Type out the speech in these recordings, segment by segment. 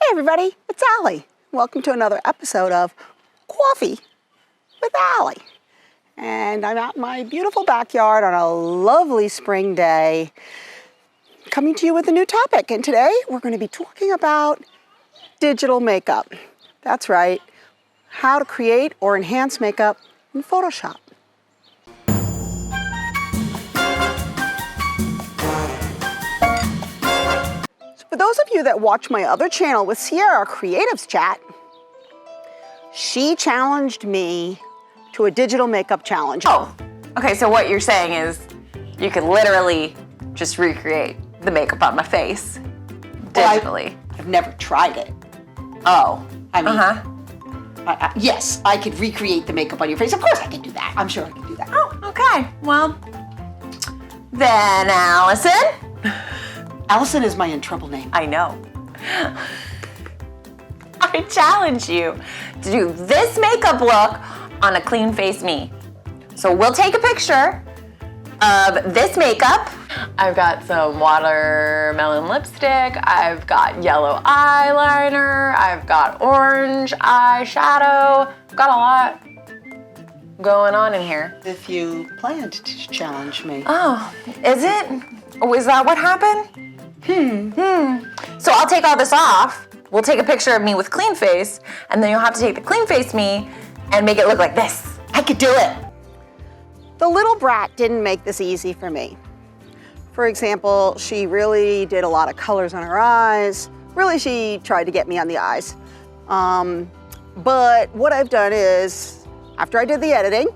Hey everybody, it's Allie. Welcome to another episode of Coffee with Allie. And I'm out in my beautiful backyard on a lovely spring day, coming to you with a new topic. And today we're going to be talking about digital makeup. That's right, how to create or enhance makeup in Photoshop. For those of you that watch my other channel with Sierra Creatives Chat, she challenged me to a digital makeup challenge. Oh, okay, so what you're saying is you could literally just recreate the makeup on my face digitally. Well, I've never tried it. Oh, I mean, yes, I could recreate the makeup on your face. Of course I can do that. I'm sure I can do that. Oh, okay. Well, then Allison. Allison is my in trouble name. I know. I challenge you to do this makeup look on a clean face me. So we'll take a picture of this makeup. I've got some watermelon lipstick. I've got yellow eyeliner. I've got orange eyeshadow. Got a lot going on in here. If you planned to challenge me. Oh, is it? Oh, is that what happened? So I'll take all this off. We'll take a picture of me with clean face, and then you'll have to take the clean face me and make it look like this. I could do it. The little brat didn't make this easy for me. For example, she really did a lot of colors on her eyes. Really, she tried to get me on the eyes. But what I've done is, after I did the editing,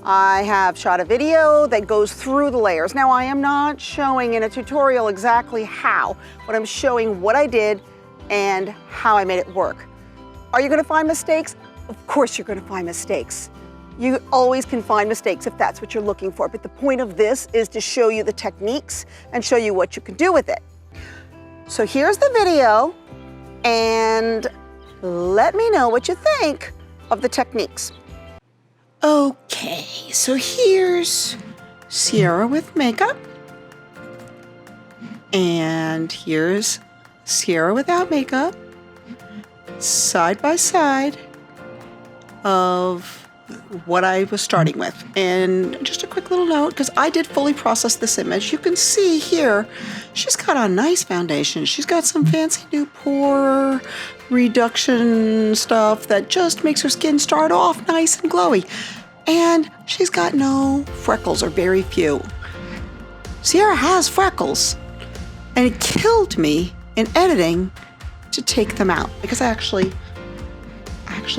I have shot a video that goes through the layers. Now, I am not showing in a tutorial exactly how, but I'm showing what I did and how I made it work. Are you gonna find mistakes? Of course you're gonna find mistakes. You always can find mistakes if that's what you're looking for, but the point of this is to show you the techniques and show you what you can do with it. So here's the video, and let me know what you think of the techniques. Okay, so here's Sierra with makeup, and here's Sierra without makeup, side by side of what I was starting with. And just a quick little note, because I did fully process this image. You can see here, she's got a nice foundation. She's got some fancy new pore reduction stuff that just makes her skin start off nice and glowy. And she's got no freckles, or very few. Sierra has freckles, and it killed me in editing to take them out, because I actually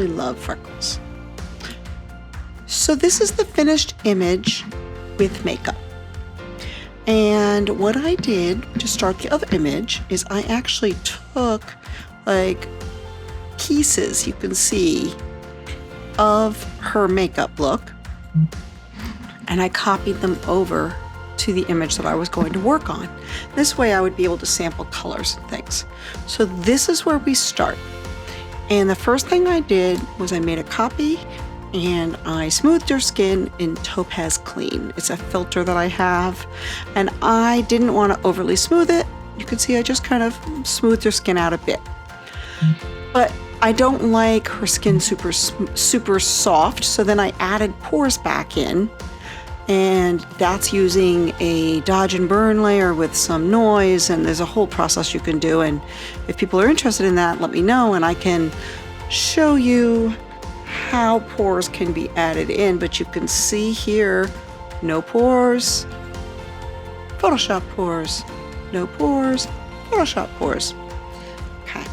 love freckles. So this is the finished image with makeup. And what I did to start the other image is I actually took like pieces, you can see, of her makeup look, and I copied them over to the image that I was going to work on. This way I would be able to sample colors and things. So this is where we start. And the first thing I did was I made a copy and I smoothed her skin in Topaz Clean. It's a filter that I have, and I didn't want to overly smooth it. You can see I just kind of smoothed her skin out a bit. But I don't like her skin super soft, so then I added pores back in, and that's using a dodge and burn layer with some noise, and there's a whole process you can do. And if people are interested in that, let me know and I can show you how pores can be added in. But you can see here, no pores, Photoshop pores, no pores, Photoshop pores. Okay,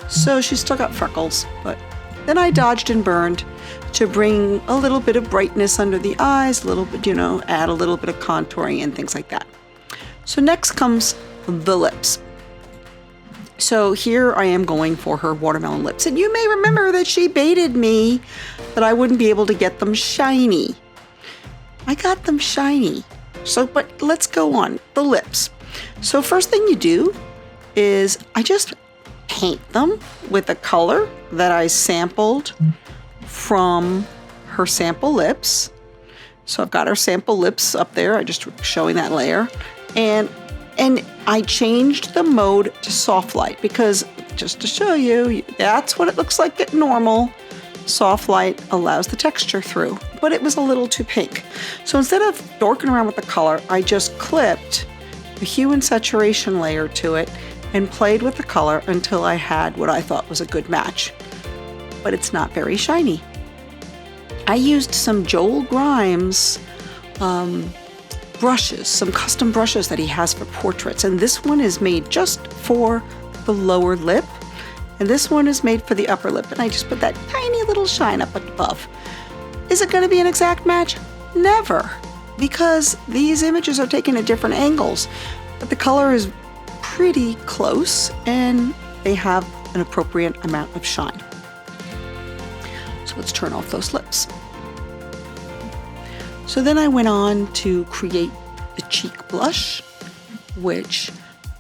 so she's still got freckles, but then I dodged and burned to bring a little bit of brightness under the eyes, a little bit, add a little bit of contouring and things like that. So next comes the lips. So here I am going for her watermelon lips. And you may remember that she baited me that I wouldn't be able to get them shiny. I got them shiny. But let's go on, the lips. So first thing you do is I just paint them with a color that I sampled from her sample lips. So I've got her sample lips up there. I just showing that layer. And I changed the mode to soft light because just to show you, that's what it looks like at normal. Soft light allows the texture through, but it was a little too pink. So instead of dorking around with the color, I just clipped the hue and saturation layer to it and played with the color until I had what I thought was a good match. But it's not very shiny. I used some Joel Grimes brushes, some custom brushes that he has for portraits, and this one is made just for the lower lip, and this one is made for the upper lip, and I just put that tiny little shine up above. Is it going to be an exact match? Never, because these images are taken at different angles, but the color is pretty close and they have an appropriate amount of shine. So let's turn off those lips. So then I went on to create the cheek blush, which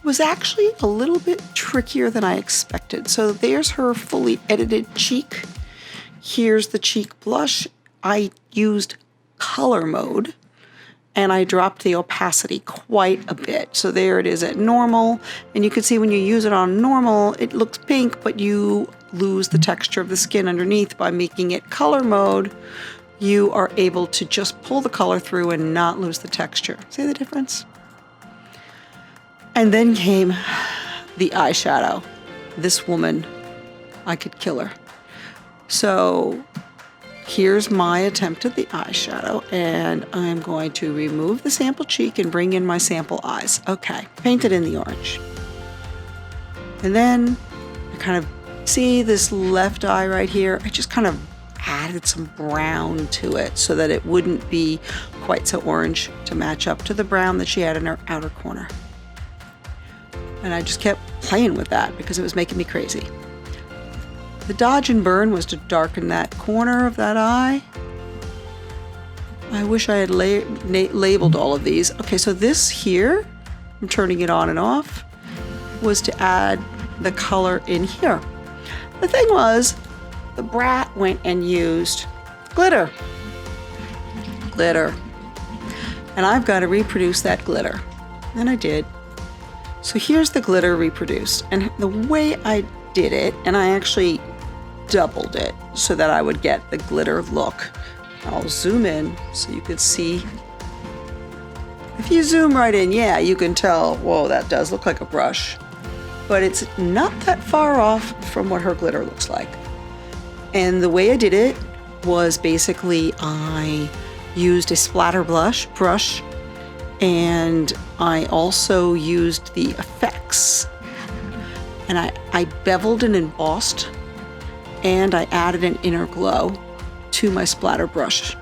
was actually a little bit trickier than I expected. So there's her fully edited cheek. Here's the cheek blush. I used color mode and I dropped the opacity quite a bit. So there it is at normal. And you can see when you use it on normal, it looks pink, but you lose the texture of the skin underneath. By making it color mode, you are able to just pull the color through and not lose the texture. See the difference? And then came the eyeshadow. This woman, I could kill her. So here's my attempt at the eyeshadow, and I'm going to remove the sample cheek and bring in my sample eyes. Okay, paint it in the orange. And then I kind of see this left eye right here. I just kind of added some brown to it so that it wouldn't be quite so orange to match up to the brown that she had in her outer corner. And I just kept playing with that because it was making me crazy. The dodge and burn was to darken that corner of that eye. I wish I had labeled all of these. Okay, so this here, I'm turning it on and off, was to add the color in here. The thing was, the brat went and used glitter. Glitter. And I've got to reproduce that glitter. And I did. So here's the glitter reproduced. And the way I did it, and I actually doubled it so that I would get the glitter look. I'll zoom in so you can see. If you zoom right in, yeah, you can tell, whoa, that does look like a brush. But it's not that far off from what her glitter looks like. And the way I did it was basically I used a splatter brush, and I also used the effects. And I beveled and embossed, and I added an inner glow to my splatter brush.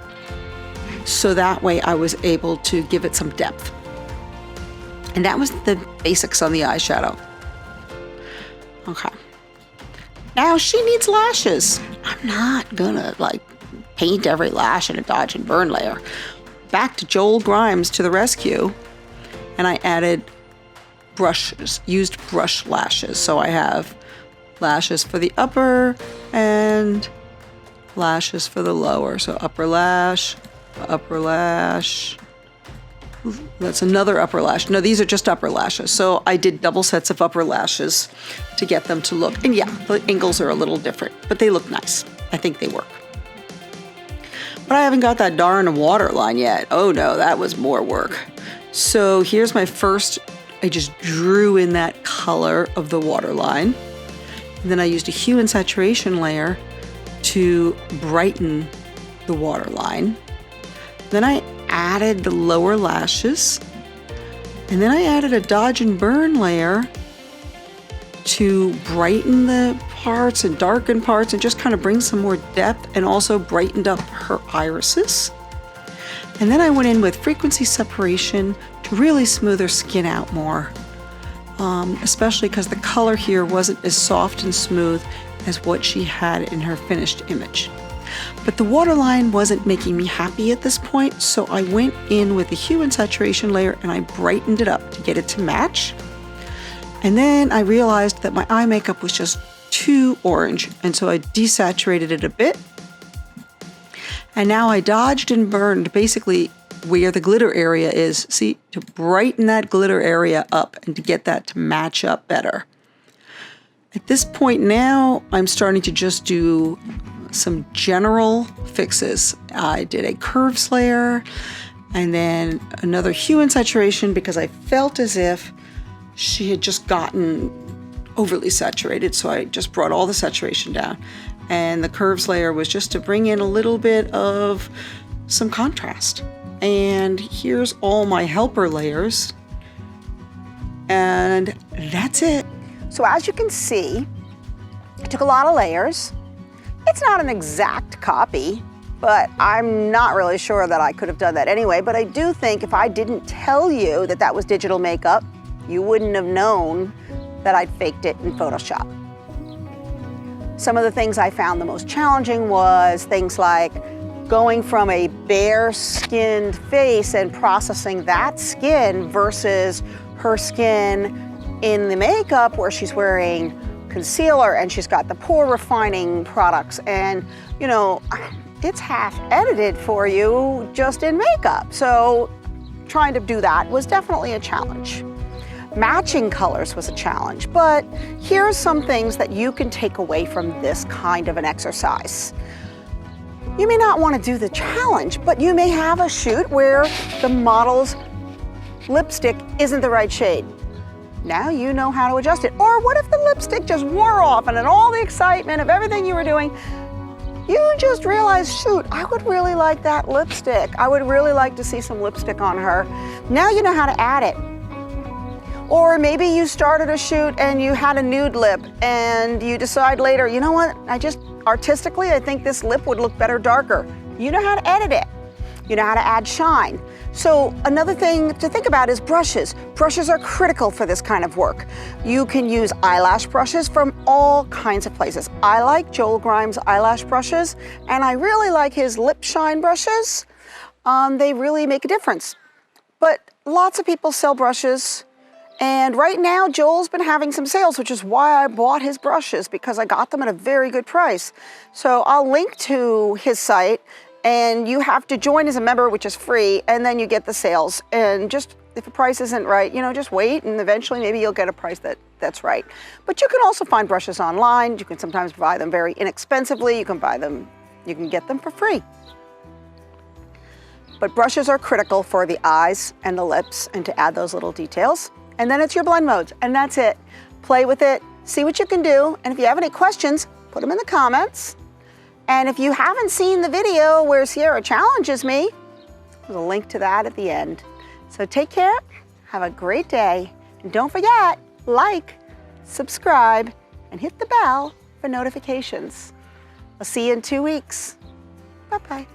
So that way I was able to give it some depth. And that was the basics on the eyeshadow. Okay. Now she needs lashes. I'm not gonna paint every lash in a dodge and burn layer. Back to Joel Grimes to the rescue. And I added brushes, used brush lashes. So I have lashes for the upper and lashes for the lower. So upper lash. That's another upper lash. No, these are just upper lashes. So I did double sets of upper lashes to get them to look. And yeah, the angles are a little different, but they look nice. I think they work. But I haven't got that darn waterline yet. Oh no, that was more work. So here's my first, I just drew in that color of the waterline. And then I used a hue and saturation layer to brighten the waterline. Then I added the lower lashes. And then I added a dodge and burn layer to brighten the parts and darken parts and just kind of bring some more depth, and also brightened up her irises. And then I went in with frequency separation to really smooth her skin out more, especially because the color here wasn't as soft and smooth as what she had in her finished image. But the waterline wasn't making me happy at this point, so I went in with the hue and saturation layer and I brightened it up to get it to match. And then I realized that my eye makeup was just too orange, and so I desaturated it a bit. And now I dodged and burned basically where the glitter area is, see, to brighten that glitter area up and to get that to match up better. At this point now, I'm starting to just do some general fixes. I did a curves layer and then another hue and saturation because I felt as if she had just gotten overly saturated, so I just brought all the saturation down. And the curves layer was just to bring in a little bit of some contrast. And here's all my helper layers. And that's it. So as you can see, I took a lot of layers. It's not an exact copy, but I'm not really sure that I could have done that anyway. But I do think if I didn't tell you that that was digital makeup, you wouldn't have known that I'd faked it in Photoshop. Some of the things I found the most challenging was things like going from a bare-skinned face and processing that skin versus her skin in the makeup where she's wearing concealer and she's got the pore refining products, and you know, it's half edited for you just in makeup. So trying to do that was definitely a challenge. Matching colors was a challenge, but here are some things that you can take away from this kind of an exercise. You may not want to do the challenge, but you may have a shoot where the model's lipstick isn't the right shade. Now you know how to adjust it. Or what if the lipstick just wore off and in all the excitement of everything you were doing, you just realized, shoot, I would really like that lipstick. I would really like to see some lipstick on her. Now you know how to add it. Or maybe you started a shoot and you had a nude lip and you decide later, you know what, artistically, I think this lip would look better darker. You know how to edit it. You know how to add shine. So another thing to think about is brushes. Brushes are critical for this kind of work. You can use eyelash brushes from all kinds of places. I like Joel Grimes' eyelash brushes, and I really like his lip shine brushes. They really make a difference. But lots of people sell brushes, and right now Joel's been having some sales, which is why I bought his brushes, because I got them at a very good price. So I'll link to his site, and you have to join as a member, which is free, and then you get the sales. And just, if the price isn't right, you know, just wait, and eventually maybe you'll get a price that's right. But you can also find brushes online. You can sometimes buy them very inexpensively. You can get them for free. But brushes are critical for the eyes and the lips and to add those little details. And then it's your blend modes, and that's it. Play with it, see what you can do, and if you have any questions, put them in the comments. And if you haven't seen the video where Sierra challenges me, there's a link to that at the end. So take care, have a great day, and don't forget, like, subscribe, and hit the bell for notifications. I'll see you in 2 weeks. Bye-bye.